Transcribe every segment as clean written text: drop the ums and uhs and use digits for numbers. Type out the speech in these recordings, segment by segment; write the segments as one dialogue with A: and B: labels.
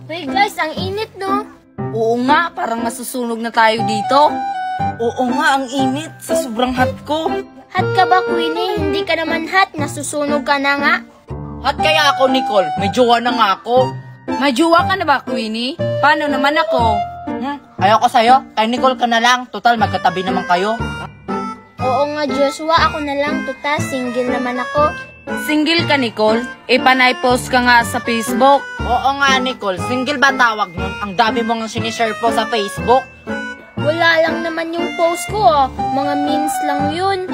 A: Hey guys, ang init no?
B: Oo nga, parang masusunog na tayo dito. Oo nga, ang init sa sobrang hot ko.
A: Hot ka ba, Queenie? Hindi ka naman hot, nasusunog ka na nga.
B: Hot kaya ako, Nicole. May jowa na nga ako. May jowa ka na ba, Queenie? Paano naman ako? Ayoko sa'yo. Kay Nicole ka na lang. Total, magkatabi naman kayo.
A: Oo nga, Joshua. Ako na lang. Tuta, single naman ako.
B: Single ka, Nicole? Panay-post ka nga sa Facebook. Oo nga, Nicole. Single ba tawag nun? Ang dami mong sinishare po sa Facebook.
A: Wala lang naman yung post ko, oh. Mga memes lang yun.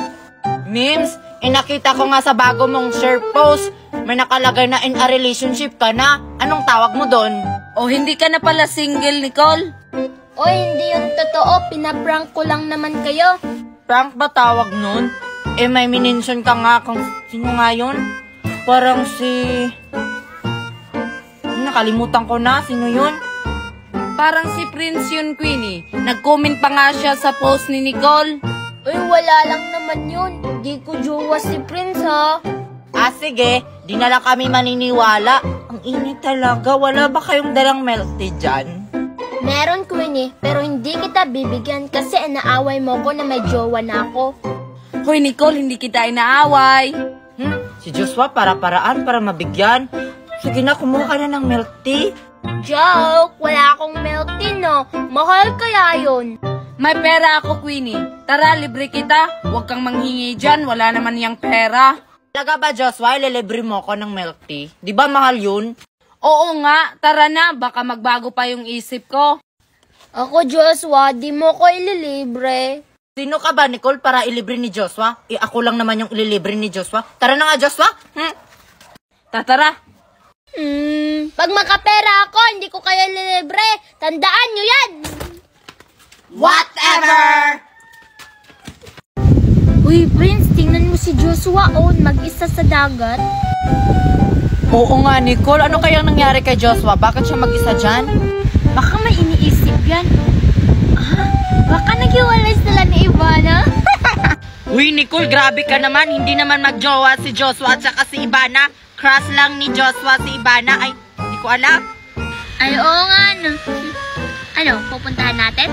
B: Memes? Nakita ko nga sa bago mong share post. May nakalagay na in a relationship ka na. Anong tawag mo doon? O hindi ka na pala single, Nicole?
A: O hindi yung totoo. Pinaprank ko lang naman kayo.
B: Prank ba tawag nun? May minention ka nga kung sino nga yun? Parang si... Nakalimutan ko na. Sino yun? Parang si Prince yun, Queenie. Nag-comment pa nga siya sa post ni Nicole.
A: Uy, wala lang naman yun. Di ko jowa si Prince, ha?
B: Sige. Di na lang kami maniniwala. Ang init talaga. Wala ba kayong dalang milk tea dyan?
A: Meron, Queenie. Pero hindi kita bibigyan kasi inaaway mo ko na may jowa na ako.
B: Hoy, Nicole, hindi kita inaaway. Si Joshua para-paraan para mabigyan. Sige na, kumuha ka na ng milk tea.
A: Joke! Wala akong milk tea, no? Mahal kaya yun.
B: May pera ako, Queenie. Tara, libre kita. Huwag kang manghingi dyan. Wala naman yung pera. Talaga ba, Joshua? Ililibre mo ko ng milk tea? Di ba mahal yun? Oo nga. Tara na. Baka magbago pa yung isip ko.
A: Ako, Joshua, di mo ko ililibre.
B: Sino ka ba, Nicole, para ilibre ni Joshua? Ako lang naman yung ililibre ni Joshua. Tara na nga, Joshua. Tatara.
A: Pag makapera ako, hindi ko kayo lilibre. Tandaan nyo yan!
B: Whatever!
A: Uy, Prince, tingnan mo si Joshua, mag-isa sa dagat.
B: Oo nga, Nicole. Ano kayang nangyari kay Joshua? Bakit siya mag-isa dyan?
A: Baka may iniisip yan. Baka naghiwalay sila ni Ivana.
B: Uy, Nicole, grabe ka naman. Hindi naman magjowa si Joshua at saka si Ivana. Crush lang ni Joshua si Ivana. Ay, hindi ko alam.
A: Ay, oo nga, no. Ano, pupuntahan natin?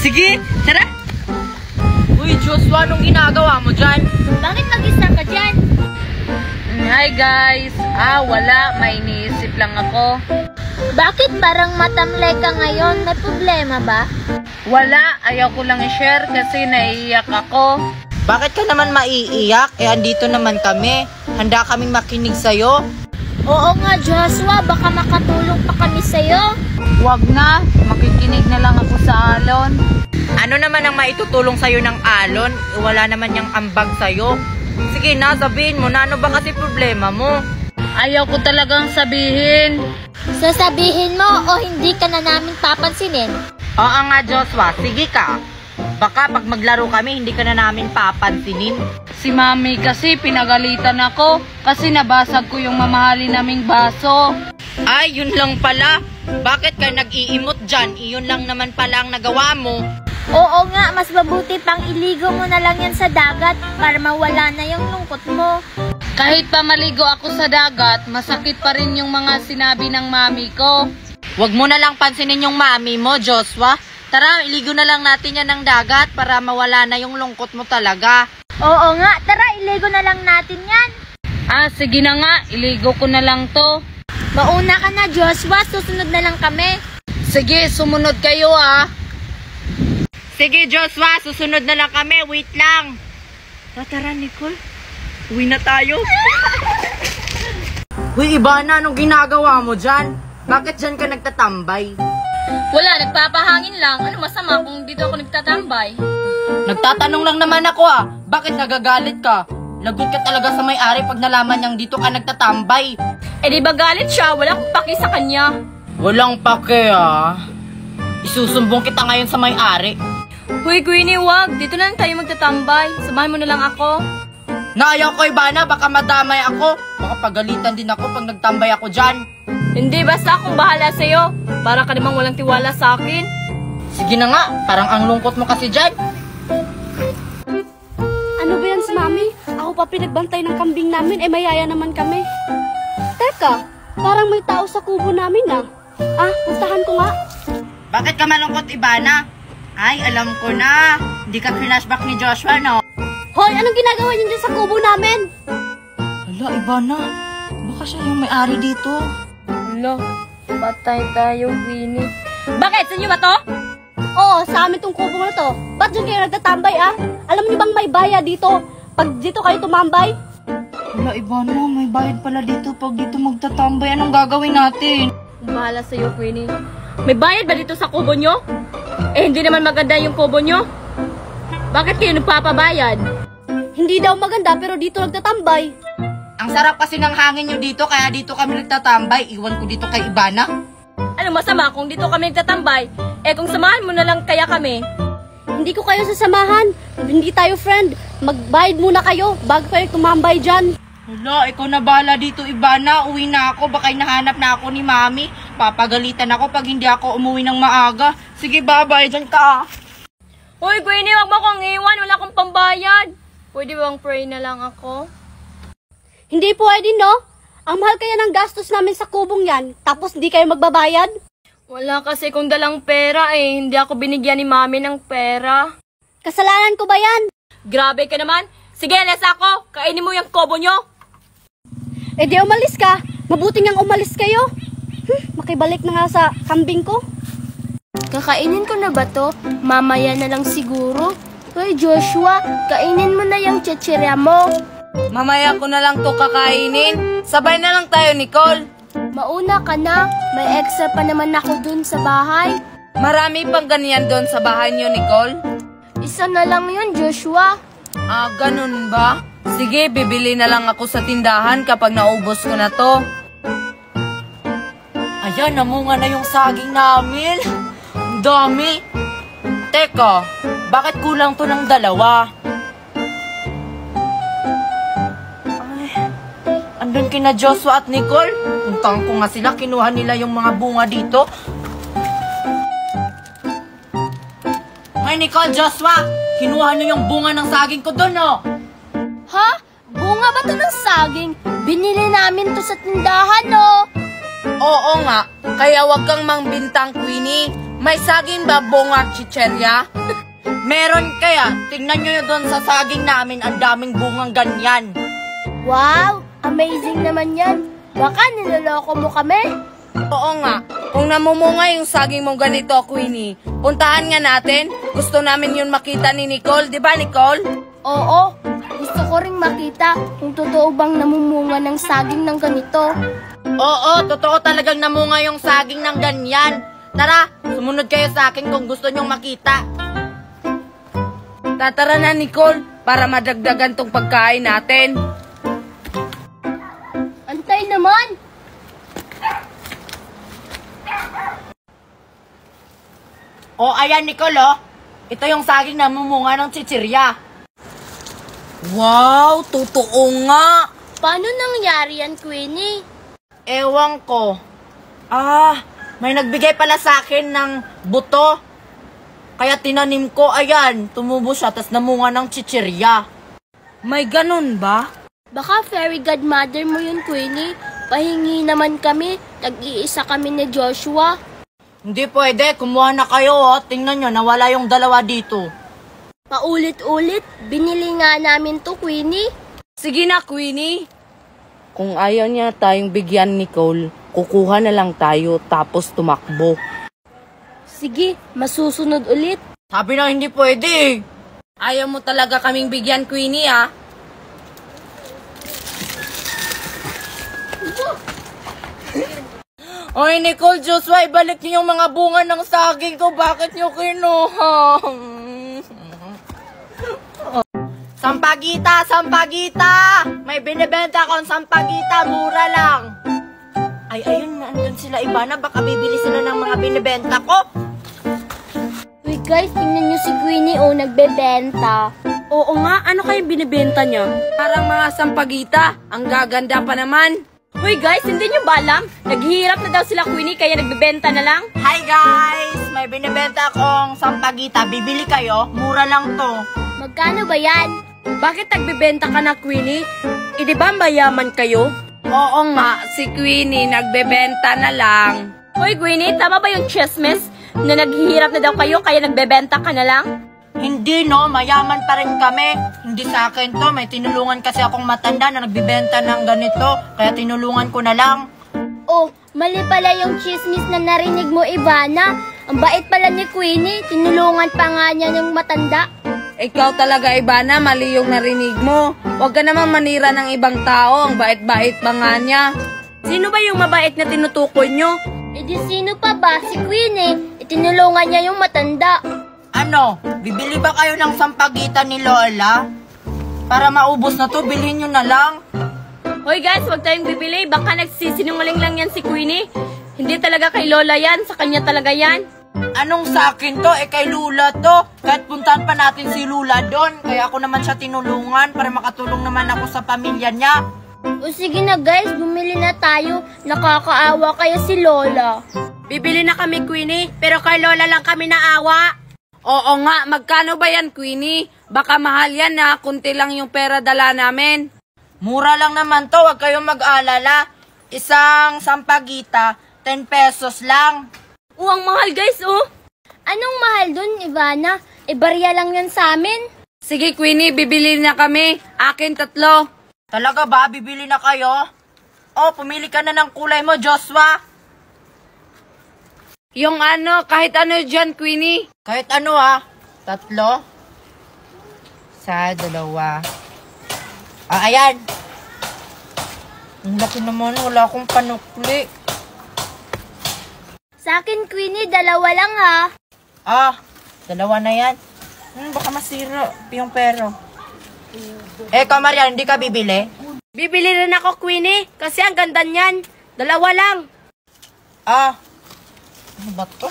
B: Sige, tara. Uy, Joshua, anong ginagawa mo dyan?
A: Bakit mag-isa ka dyan?
B: Hi, guys. Wala. May iniisip lang ako.
A: Bakit parang matamlay ka ngayon? May problema ba?
B: Wala. Ayaw ko lang i-share kasi naiiyak ako. Bakit ka naman maiiyak? Andito naman kami. Handa kaming makinig sa'yo.
A: Oo nga, Joshua. Baka makatulong pa kami sa'yo.
B: Wag na. Makikinig na lang ako sa alon. Ano naman ang maitutulong sa'yo ng alon? Wala naman yung ambag sa'yo. Sige na, sabihin mo na. Ano ba kasi problema mo? Ayaw ko talagang sabihin.
A: Sasabihin mo o hindi ka na namin papansinin?
B: Oo nga, Joshua. Sige ka. Baka pag maglaro kami, hindi ka na namin papansinin. Si Mami kasi pinagalitan ako kasi nabasag ko yung mamahalin naming baso. Ay, yun lang pala. Bakit ka nag-iimot dyan? Iyon lang naman pala ang nagawa mo.
A: Oo nga, mas mabuti pang iligo mo na lang yan sa dagat para mawala na yung lungkot mo.
B: Kahit pa maligo ako sa dagat, masakit pa rin yung mga sinabi ng mami ko. Huwag mo na lang pansinin yung mami mo, Joshua. Tara, iligo na lang natin yan ng dagat para mawala na yung lungkot mo talaga.
A: Oo nga, tara, iligo na lang natin yan.
B: Sige na nga, iligo ko na lang to.
A: Mauna ka na, Joshua, susunod na lang kami.
B: Sige, sumunod kayo Sige, Joshua, susunod na lang kami. Wait lang. Tara, Nicole. Uwi na tayo. Uy, Ivana, anong ginagawa mo dyan? Bakit dyan ka nagtatambay?
A: Wala, nagpapahangin lang. Ano masama kung dito ako nagtatambay?
B: Nagtatanong lang naman ako Bakit nagagalit ka? Lagot ka talaga sa may-ari pag nalaman niyang dito ka nagtatambay.
A: Di ba galit siya? Wala akong paki sa kanya.
B: Walang pake Isusumbong kita ngayon sa may-ari.
A: Huy, Queenie, wag. Dito na lang tayo magtatambay. Samahan mo na lang ako.
B: Naayaw ko, Ivana. Baka madamay ako. Baka pagalitan din ako pag nagtambay ako dyan.
A: Hindi, basta akong bahala sa'yo. Para ka namang walang tiwala sa akin.
B: Sige na nga. Parang ang lungkot mo kasi dyan.
C: Ano ba yan si Mami? Ako pa pinagbantay ng kambing namin, mayaya naman kami. Teka, Parang may tao sa kubo namin ah. Puntahan ko nga.
B: Bakit ka malungkot, Ivana? Ay, alam ko na. Hindi ka flashback ni Joshua, no?
C: Hoy, anong ginagawa niyo dyan sa kubo namin?
B: Hala, Ivana. Baka siya yung may-ari dito.
D: Hala, patay tayo, Queenie. Bakit? Sa inyo ba to?
C: Oo, sa amin tong kubo na to. Ba't dyan kayo nagtatambay ah? Alam niyo bang may bayad dito? Pag dito kayo tumambay?
B: Hala, Ivana, may bayad pala dito pag dito magtatambay. Anong gagawin natin?
D: Bahala sa'yo, Queenie. May bayad ba dito sa kubo nyo? Eh, hindi naman maganda yung kubo nyo. Bakit kayo nagpapabayad?
C: Hindi daw maganda pero dito nagtatambay.
B: Ang sarap kasi ng hangin nyo dito, kaya dito kami nagtatambay. Iwan ko dito kay Ivana.
D: Ano masama kung dito kami nagtatambay? Eh, kung samahan mo na lang kaya kami.
C: Hindi ko kayo sasamahan. Hindi tayo friend. Magbayad muna kayo bago kayo tumambay dyan.
B: Hala, ikaw na bahala dito, Ivana. Uwi na ako, baka hinahanap na ako ni Mami. Papagalitan ako pag hindi ako umuwi ng maaga. Sige, bye-bye, dyan ka.
D: Hoy, Queenie, wag mo akong iwan. Wala akong pambayad. Pwede bang pray na lang ako?
C: Hindi pwede no? Ang mahal kaya ng gastos namin sa kubong yan. Tapos hindi kayo magbabayad?
D: Wala kasi kung dalang pera eh. Hindi ako binigyan ni Mami ng pera.
C: Kasalanan ko ba yan?
D: Grabe ka naman. Sige, alas ako. Kainin mo yung kubo nyo.
C: Eh di umalis ka. Mabuti ngang umalis kayo. Makibalik na nga sa kambing ko.
A: Kakainin ko na ba to? Mamaya na lang siguro. Hoy Joshua, kainin mo na yung chichirya mo.
B: Mamaya ko na lang to kakainin. Sabay na lang tayo, Nicole.
A: Mauna ka na. May extra pa naman ako dun sa bahay.
B: Marami pang ganyan doon sa bahay niyo, Nicole.
A: Isa na lang yun, Joshua.
B: Ganun ba? Sige, bibili na lang ako sa tindahan kapag naubos ko na to. Ayan, namunga na yung saging namin. Ang dami. Teka, bakit kulang to ng dalawa? Ay, andun kina Joshua at Nicole. Puntahan ko nga sila, kinuha nila yung mga bunga dito. Ay, Nicole, Joshua, kinuha niyo yung bunga ng saging ko doon, no?
A: Ha? Bunga ba to ng saging? Binili namin to sa tindahan, no?
B: Oo nga, kaya wag kang mangbintang, Queenie. May saging ba bunga chicherya? Meron kaya, tingnan nyo doon sa saging namin, ang daming bungang ganyan.
A: Wow! Amazing naman yan. Baka niloloko mo kami?
B: Oo nga, kung namumunga yung saging mo ganito, Queenie, puntahan nga natin. Gusto namin yun makita ni Nicole, di ba, Nicole?
A: Oo. Gusto ko ring makita kung totoo bang namumunga ng saging ng ganito.
B: Oo, totoo talagang namunga yung saging ng ganyan. Tara, sumunod kayo sa akin kung gusto nyong makita. Tatara na, Nicole, para madagdagan tong pagkain natin.
A: Antay naman!
B: O, ayan, Nicole, oh. Ito yung saging na mumunga ng chichirya. Wow, totoo nga.
A: Paano nangyari yan, Queenie?
B: Ewan ko. May nagbigay pala sa akin ng buto. Kaya tinanim ko, ayan, tumubo siya, tas namunga ng chichirya. May ganun ba?
A: Baka fairy godmother mo yun, Queenie. Pahingi naman kami. Tag-iisa kami ni Joshua.
B: Hindi pwede, kumuha na kayo, oh. Tingnan nyo, nawala yung dalawa dito.
A: Paulit-ulit, binili nga namin to, Queenie.
B: Sige na, Queenie. Kung ayaw niya tayong bigyan, Nicole, kukuha na lang tayo tapos tumakbo.
A: Sige, masusunod ulit.
B: Sabi na hindi pwede. Ayaw mo talaga kaming bigyan, Queenie, ah. Oy, Nicole, Joshua, ibalik niyo yung mga bunga ng saging ko. Bakit niyo kinuha? Sampagita! Sampagita! May binibenta akong sampagita. Mura lang. Ay, ayun, nandun sila, Ivana. Baka bibili sila ng mga binibenta ko.
A: Uy guys, tingnan nyo si Queenie, oh, nagbebenta.
D: Oo nga, ano kayong binibenta niya?
B: Parang mga sampagita. Ang gaganda pa naman.
D: Hoy guys, hindi nyo ba alam? Naghihirap na daw sila, Queenie, kaya nagbebenta na lang.
B: Hi guys! May binibenta akong sampagita. Bibili kayo? Mura lang to.
A: Magkano ba yan?
D: Bakit nagbebenta ka na, Queenie? Di ba mayaman kayo?
B: Oo nga, si Queenie nagbebenta na lang.
D: Hoy, Queenie, tama ba yung chismis na naghihirap na daw kayo kaya nagbebenta ka na lang?
B: Hindi no, mayaman pa rin kami. Hindi sa akin to, may tinulungan kasi akong matanda na nagbibenta ng ganito, kaya tinulungan ko na lang.
A: Oh, mali pala yung chismis na narinig mo, Ivana. Ang bait pala ni Queenie, tinulungan pa nga niya yung matanda.
B: Ikaw talaga, Ivana, mali yung narinig mo. Huwag ka namang manira ng ibang tao, ang bait-bait pa nga niya. Sino ba yung mabait na tinutukoy nyo?
A: E di sino pa ba? Si Queenie. Itinulungan niya yung matanda.
B: Ano, bibili ba kayo ng sampagitan ni Lola? Para maubos na to, bilhin nyo na lang.
D: Hoy guys, huwag tayong bibili. Baka nagsisinungaling lang yan si Queenie. Hindi talaga kay Lola yan, sa kanya talaga yan.
B: Anong sa akin to? Eh kay Lula to. Kahit puntahan pa natin si Lula doon. Kaya ako naman siya tinulungan para makatulong naman ako sa pamilya niya.
A: O sige na guys, bumili na tayo. Nakakaawa kaya si Lola.
D: Bibili na kami, Queenie, pero kay Lola lang kami naawa.
B: Oo nga, magkano ba yan, Queenie? Baka mahal yan na, kunti lang yung pera dala namin. Mura lang naman to, wag kayong mag-alala. Isang sampagita, 10 pesos lang.
D: Ang mahal guys, oh.
A: Anong mahal dun, Ivana? E barya lang yan sa amin.
B: Sige, Queenie, bibili na kami. Akin 3. Talaga ba? Bibili na kayo? Oh, pumili ka na ng kulay mo, Joshua. Yung ano, kahit ano dyan, Queenie. Kahit ano 3. Sa 2. Ayan. Ang laki naman, wala akong panukli.
A: Sa akin, Queenie, 2 lang ha.
B: 2 na yan. Baka masira yung pero. Maria, hindi ka bibili?
D: Bibili rin ako, Queenie, kasi ang ganda niyan. 2 lang.
B: Ano ba to?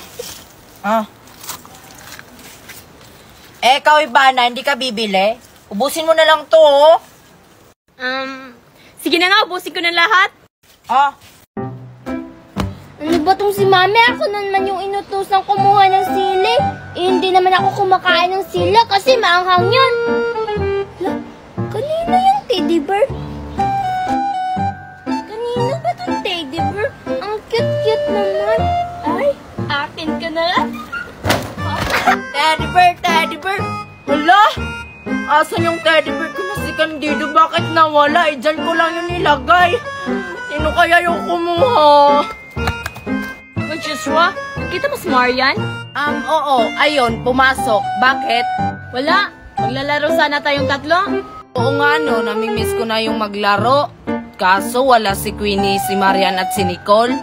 B: Ikaw, Ivana, hindi ka bibili? Ubusin mo na lang to, oh.
D: Sige na nga, ubusin ko na lahat.
A: Ano ba tong si Mami? Ako naman yung inutusang kumuha ng sili. Hindi naman ako kumakain ng sili kasi maanghang yan. Kanina yung teddy bear? Kanina ba itong teddy bear? Ang cute-cute naman. Ay, akin ka na lang.
B: Teddy bear! Hala! Asan yung teddy bear ko na si Candido? Bakit nawala? Diyan ko lang yung nilagay. Sino kaya yung kumuha?
D: Uy, Joshua, nakita mo si Marian?
B: Oo. Ayun, pumasok. Bakit?
D: Wala. Maglalaro sana tayong 3.
B: Oo nga no, namimiss ko na yung maglaro. Kaso wala si Queenie, si Marian at si Nicole.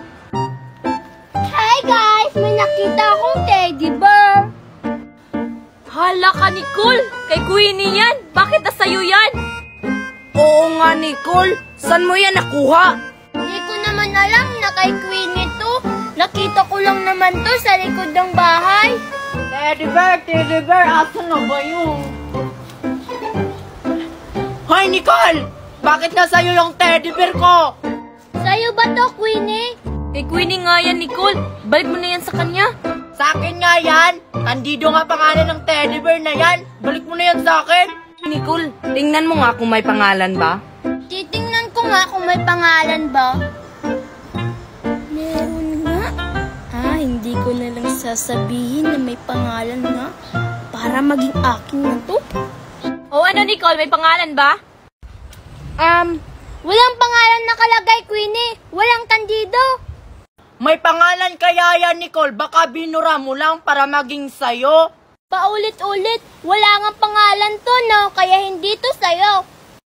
A: Hi guys! May nakita akong teddy bear.
D: Hala ka, Nicole. Kay Queenie yan. Bakit nasa'yo yan?
B: Oo nga, Nicole. Saan mo yan nakuha?
A: Hindi ko naman alam na kay Queenie to. Nakita ko lang naman to sa likod ng bahay.
B: Teddy bear, asan na ba yun? Hoy, Nicole! Bakit nasa'yo yung teddy bear ko?
A: Sa'yo ba to, Queenie?
D: Kay Queenie nga yan, Nicole. Balik mo na yan sa kanya.
B: Sa akin nga yan. Candido nga pangalan ng teddy bear na yan. Balik mo na yan sa akin. Nicole, tingnan mo nga kung may pangalan ba.
A: Titingnan ko nga kung may pangalan ba. Meron nga. Hindi ko na lang sasabihin na may pangalan nga para maging akin na to.
D: O ano, Nicole? May pangalan ba?
A: Walang pangalan nakalagay, Queenie. Walang Candido.
B: May pangalan kaya yan, Nicole. Baka binura mo lang para maging sayo.
A: Paulit-ulit. Wala nga pangalan to, no? Kaya hindi to sa'yo.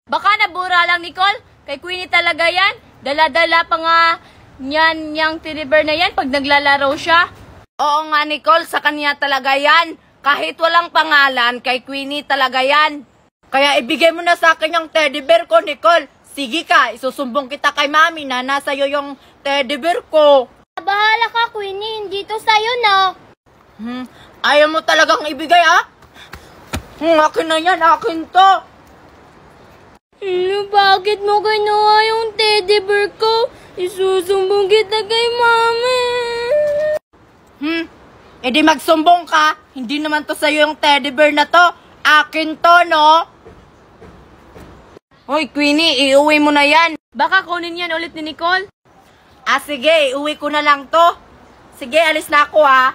D: Baka nabura lang, Nicole. Kay Queenie talaga yan. Dala-dala pa nga niyan yung teddy bear na yan pag naglalaro siya.
B: Oo nga, Nicole. Sa kanya talaga yan. Kahit walang pangalan, kay Queenie talaga yan. Kaya ibigay mo na sa akin yung teddy bear ko, Nicole. Sige ka, isusumbong kita kay Mami na nasa'yo yung teddy bear ko.
A: Bahala ka, Queenie. Hindi to sa'yo, no?
B: Ayaw mo talagang ibigay, akin na yan, akin to.
A: Bakit mo kinuha yung teddy bear ko? Isusumbong kita kay Mami.
B: E di magsumbong ka. Hindi naman to sa'yo yung teddy bear na to. Akin to, no? Hoy, Queenie, iuwi mo na yan.
D: Baka kunin yan ulit ni Nicole.
B: Ah, sige, iuwi ko na lang to. Sige, alis na ako ha.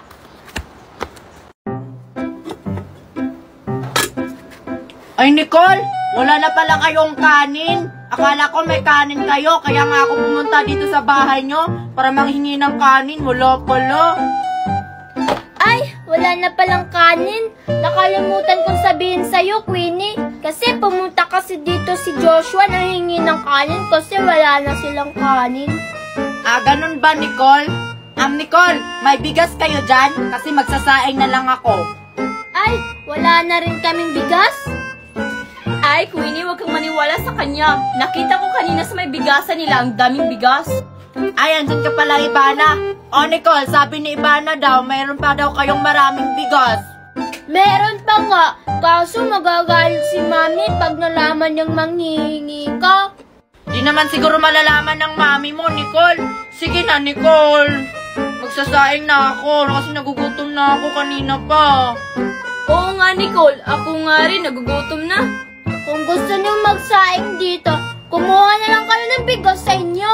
B: Ay, Nicole, wala na pala kayong kanin. Akala ko may kanin kayo, kaya nga ako pumunta dito sa bahay nyo para manghingi ng kanin. Wala pala.
A: Ay, wala na palang kanin. Nakalimutan kong sabihin sa'yo, Queenie. Kasi pumunta kasi dito si Joshua na hingi ng kanin kasi wala na silang kanin.
B: Ah, ganun ba, Nicole? Nicole, may bigas kayo dyan? Kasi magsasaing na lang ako.
A: Ay, wala na rin kaming bigas.
D: Ay, Queenie, huwag kang maniwala sa kanya. Nakita ko kanina sa may bigasan nila, ang daming bigas.
B: Ay, andun ka pala, Ivana. O, Nicole, sabi ni Ivana daw, mayroon pa daw kayong maraming bigas.
A: Meron pa nga, kaso magagalit si Mami pag nalaman niyang manghihingi ka.
B: Di naman siguro malalaman ng mami mo, Nicole. Sige na, Nicole. Magsasaing na ako kasi nagugutom na ako kanina pa.
D: Oo nga, Nicole. Ako nga rin, nagugutom na.
A: Kung gusto niyong magsaing dito, kumuha na lang kayo ng bigas sa inyo.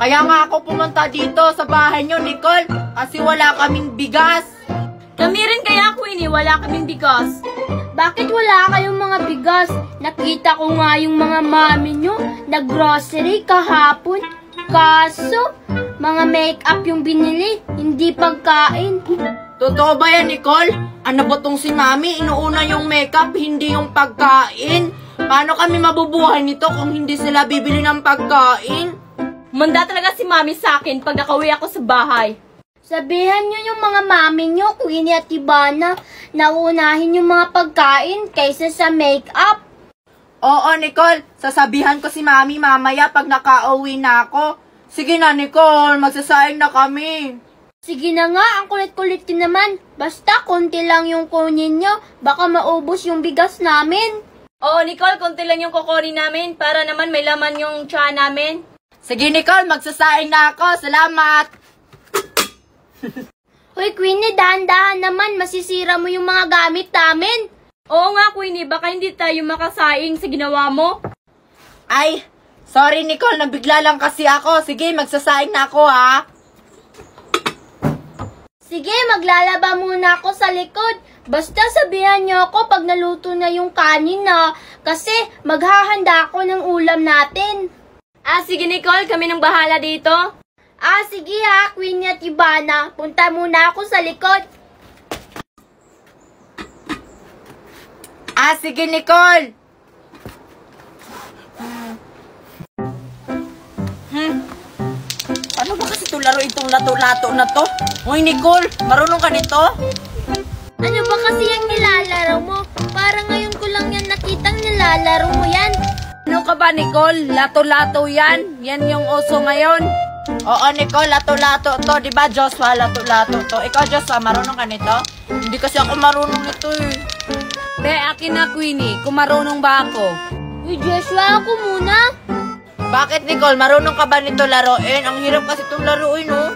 B: Kaya nga ako pumunta dito sa bahay nyo, Nicole, kasi wala kaming bigas.
D: Kami rin kaya, Queenie, wala kaming bigas.
A: Bakit wala kayong mga bigas? Nakita ko nga yung mga mami niyo nag-grocery kahapon. Kaso, mga make-up yung binili, hindi pagkain.
B: Totoo ba yan, Nicole? Ano ba tong si mami? Inuuna yung makeup, hindi yung pagkain. Paano kami mabubuhay nito kung hindi sila bibili ng pagkain?
D: Manda talaga si Mami sa akin pag nakauwi ako sa bahay.
A: Sabihan niyo yung mga mami niyo, Queenie at Ivana, na unahin yung mga pagkain kaysa sa make-up.
B: Oo, Nicole. Sasabihan ko si mami mamaya pag nakauwi na ako. Sige na, Nicole. Magsasaing na kami.
A: Sige na nga, ang kulit-kulit din naman. Basta konti lang yung kunin niyo, baka maubos yung bigas namin.
D: Oo, Nicole, konti lang yung kukunin namin para naman may laman yung tiyan namin.
B: Sige, Nicole. Magsasaing na ako. Salamat.
A: Hoy, Queenie, dahan-dahan naman. Masisira mo yung mga gamit namin.
D: Oo nga, Queenie, baka hindi tayo makasaing sa ginawa mo.
B: Ay, sorry, Nicole. Nabigla lang kasi ako. Sige, magsasaing na ako, ha?
A: Sige, maglalaba muna ako sa likod. Basta sabihan niyo ako pag naluto na yung kanin na kasi maghahanda ako ng ulam natin.
D: Ah, sige, Nicole, kami nang bahala dito.
A: Ah, sige ha, Queenie at Ivana. Punta muna ako sa likod.
B: Ah, sige, Nicole. Ano ba kasi laro itong lato-lato na to? Uy, Nicole, marunong ka nito?
A: Ano ba kasi yung nilalaro mo? Parang ngayon ko lang yan nakitang nilalaro mo yan.
B: Ano ka ba, Nicole? Lato-lato yan. Yan yung uso ngayon. Oo, Nicole, lato-lato to. Diba, Joshua, lato-lato to. Ikaw, Joshua, marunong ka nito? Hindi kasi ako marunong nito eh. Be, akin na, Queenie. Kung marunong ba ako?
A: Uy, Joshua, ako muna.
B: Bakit, Nicole? Marunong ka ba nito laruin? Ang hirap kasi itong laruin, oh.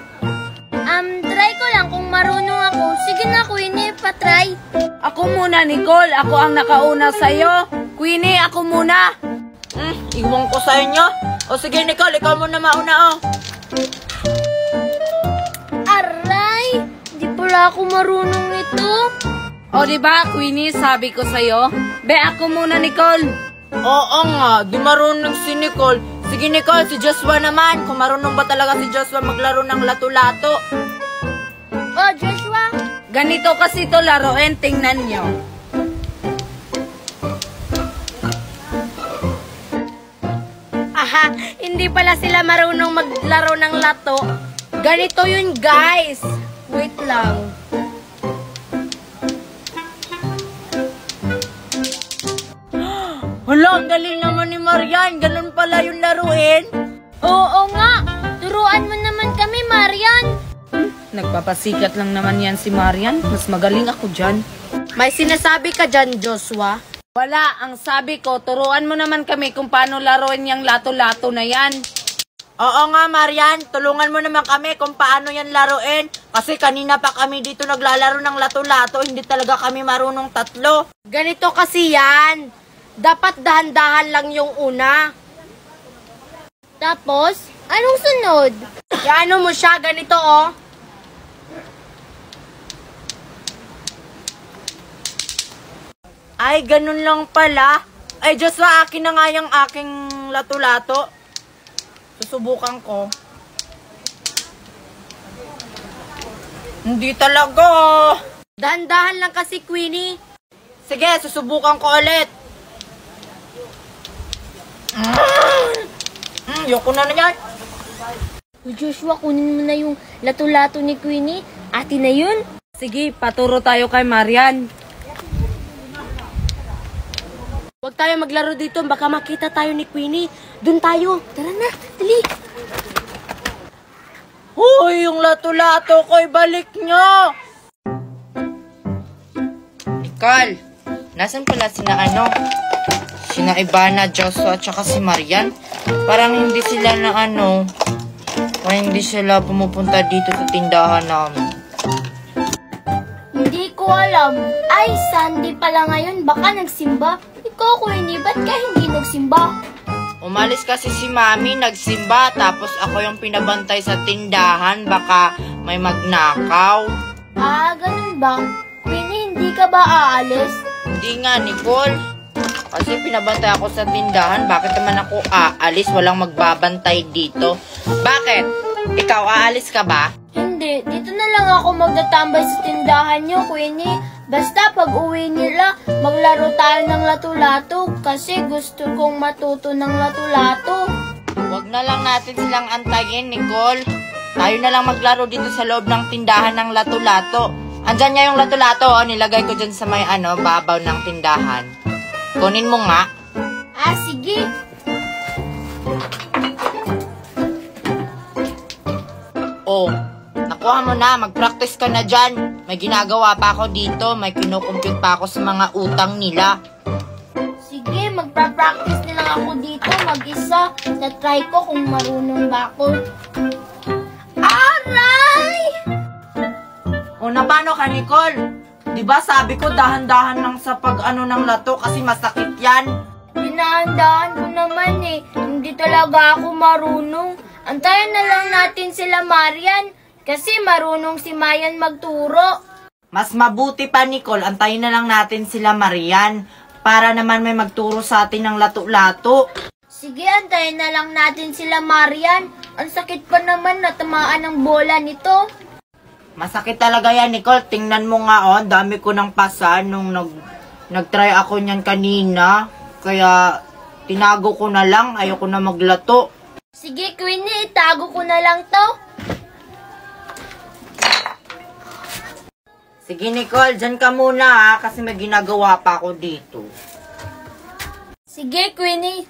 A: Try ko lang kung marunong ako. Sige na, Queenie, patry.
B: Ako muna, Nicole. Ako ang nakauna sa'yo. Queenie, ako muna. Iwan ko sa inyo. O sige, Nicole, ikaw muna mauna, oh.
A: Aray! Di pala ako marunong nito.
B: O, diba, Queenie, sabi ko sa'yo? Be, ako muna, Nicole. Oo nga, di marunong si Nicole. Sige, Nicole, si Joshua naman. Kung marunong ba talaga si Joshua maglaro ng lato-lato?
A: Oh, Joshua.
B: Ganito kasi to laruin, tingnan nyo. Aha, hindi pala sila marunong maglaro ng lato. Ganito yun, guys. Wait lang. Hala, ang galing naman ni Marian. Ganun pala yung laruin.
A: Oo nga. Turuan mo naman kami, Marian.
B: Nagpapasikat lang naman yan si Marian. Mas magaling ako dyan. May sinasabi ka dyan, Joshua? Wala. Ang sabi ko, turuan mo naman kami kung paano laruin yung lato-lato na yan. Oo nga, Marian. Tulungan mo naman kami kung paano yan laruin. Kasi kanina pa kami dito naglalaro ng lato-lato. Hindi talaga kami marunong tatlo. Ganito kasi yan.
C: Dapat dahan-dahan lang yung una.
A: Tapos, anong sunod?
C: Iano mo siya, ganito oh. Ay, ganun lang pala. Ay, Joshua, akin na nga yung aking lato-lato. Susubukan ko. Hindi talaga. Dahan-dahan lang kasi, Queenie. Sige, susubukan ko ulit. Yoko na yan.
A: Joshua, kunin mo na yung lato-lato ni Queenie. Atin na yun.
C: Sige, paturo tayo kay Marian. Huwag tayo maglaro dito, baka makita tayo ni Queenie. Doon tayo. Tara na, dali. Hoy, yung lato-lato ko, ibalik nyo.
B: Nicole, nasan pala sina Ivana, Joshua, at saka si Marian? Parang hindi sila parang hindi sila pumupunta dito sa tindahan namin.
A: Hindi ko alam. Ay, Sunday pala ngayon. Baka nagsimba. Ikaw, Queenie, ba't ka hindi nagsimba?
B: Umalis kasi si Mami, nagsimba, tapos ako yung pinabantay sa tindahan, baka may magnakaw.
A: Ah, ganun ba? Queenie, hindi ka ba aalis?
B: Hindi nga, Nicole. Kasi pinabantay ako sa tindahan, bakit naman ako aalis? Walang magbabantay dito. Bakit? Ikaw, aalis ka ba?
A: Hindi, dito na lang ako magtatambay sa tindahan nyo, Queenie. Basta pag uwi nila, maglaro tayo ng lato-lato kasi gusto kong matuto ng lato-lato.
B: Huwag na lang natin silang antayin, Nicole. Tayo na lang maglaro dito sa loob ng tindahan ng lato-lato. Andyan niya yung lato-lato, oh. Nilagay ko dyan sa may babaw ng tindahan. Kunin mo nga.
A: Ah, sige.
B: Oh, nakuha mo na. Mag-practice ka na dyan. May ginagawa pa ako dito. May kinukumpute pa ako sa mga utang nila.
A: Sige, magpa-practice na lang ako dito mag-isa. Na-try ko kung marunong ba ako. Aray!
B: O, na paano ka, Nicole? Diba sabi ko dahan-dahan lang sa ng lato kasi masakit yan.
A: Dinahandaan ko naman eh. Hindi talaga ako marunong. Antayan na lang natin sila Marian. Kasi marunong si Mayan magturo.
B: Mas mabuti pa, Nicole, antayin na lang natin sila Marian para naman may magturo sa atin ng lato-lato.
A: Sige, antayin na lang natin sila Marian. Ang sakit pa naman na tamaan ng bola nito.
B: Masakit talaga yan, Nicole. Tingnan mo nga, oh, dami ko ng pasa nung nag-try ako niyan kanina. Kaya tinago ko na lang, ayoko na maglato.
A: Sige, Queenie, itago ko na lang to.
B: Sige, Nicole, dyan ka muna ha, kasi may ginagawa pa ako dito.
A: Sige, Queenie.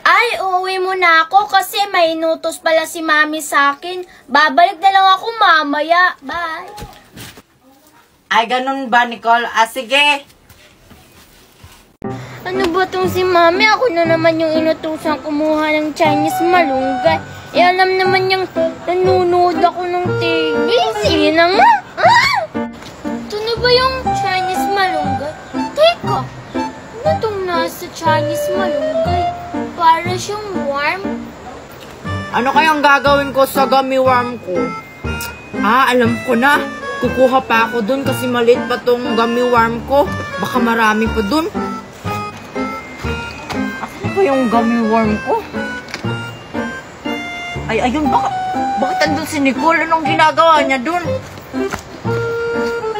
A: Ay, uuwi muna ako kasi may inutos pala si Mami sa akin. Babalik na lang ako mamaya. Bye.
B: Ay, ganun ba, Nicole? Ah, sige.
A: Ano ba tong si Mami? Ako na naman yung inutusan kumuha ng Chinese malunggay. Eh, alam naman yung nanonood ako ng TV. Sige na nga. Ah! Ito na ba yung Chinese malunggay? Teka, ano tong nasa Chinese malunggay? Para siyang warm.
B: Ano kayang gagawin ko sa gummy worm ko? Ah, alam ko na. Kukuha pa ako dun kasi maliit pa tong gummy worm ko. Baka marami pa dun. Asan pa yung gummy worm ko? Ay, ayun, bakit andun si Nicole? Anong ginagawa niya dun?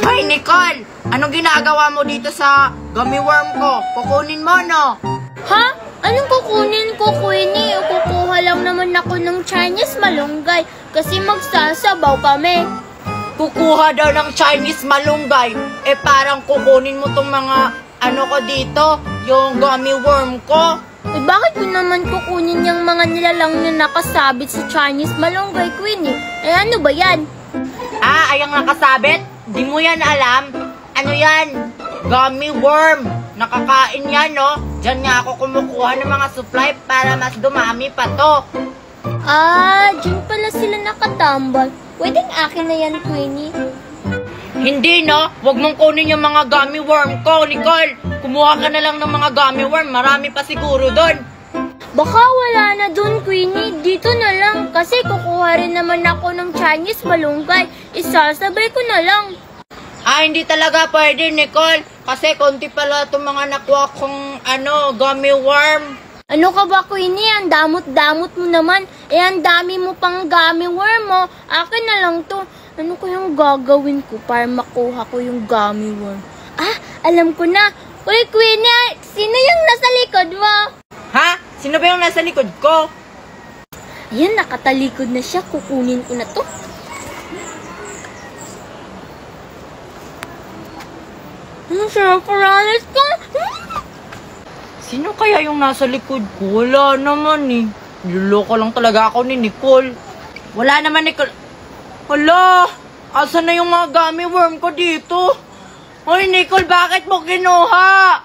B: Hi, Nicole! Anong ginagawa mo dito sa gummy worm ko? Kukunin mo, no?
A: Ha? Anong kukunin ko, Queenie? O kukuha lang naman ako ng Chinese malunggay kasi magsasabaw kami.
B: Kukuha daw ng Chinese malunggay. Eh, parang kukunin mo tong mga ko dito, yung gummy worm ko.
A: Eh, bakit mo naman kukunin yung mga nilalang na nakasabit sa Chinese malunggay, Queenie? Eh, ano ba yan?
B: Ah, ayang nakasabit? Di mo yan alam? Ano yan? Gummy worm. Nakakain yan, no? Diyan nga ako kumukuha ng mga supply para mas dumami pa to.
A: Ah, dyan pala sila nakatambal. Pwedeng akin na yan, Queenie.
B: Hindi no, wag mong kunin yung mga gummy worm ko, Nicole. Kumuha ka na lang ng mga gummy worm, marami pa siguro doon.
A: Baka wala na dun, Queenie. Dito na lang. Kasi kukuha rin naman ako ng Chinese malunggay. Isasabay ko na lang.
B: Hindi talaga pwede, Nicole. Kasi konti pala itong mga nakuha kong gummy worm.
A: Ano ka ba, Queenie? Ang damot-damot mo naman. Ang dami mo pang gummy worm mo. Akin na lang to. Ano kayang gagawin ko para makuha ko yung gummy worm? Alam ko na. Uy, Queenie, sino yung nasa likod mo?
B: Ha? Sino ba yung nasa likod ko?
A: Ayan, nakatalikod na siya. Kukunin ko na to. Ang sarap paranas ko.
B: Sino kaya yung nasa likod ko? Wala naman eh. Niloloko lang talaga ako ni Nicole. Wala naman, Nicole. Hala! Asa na yung mga gummy worm ko dito? Hoy, Nicole, bakit mo kinuha?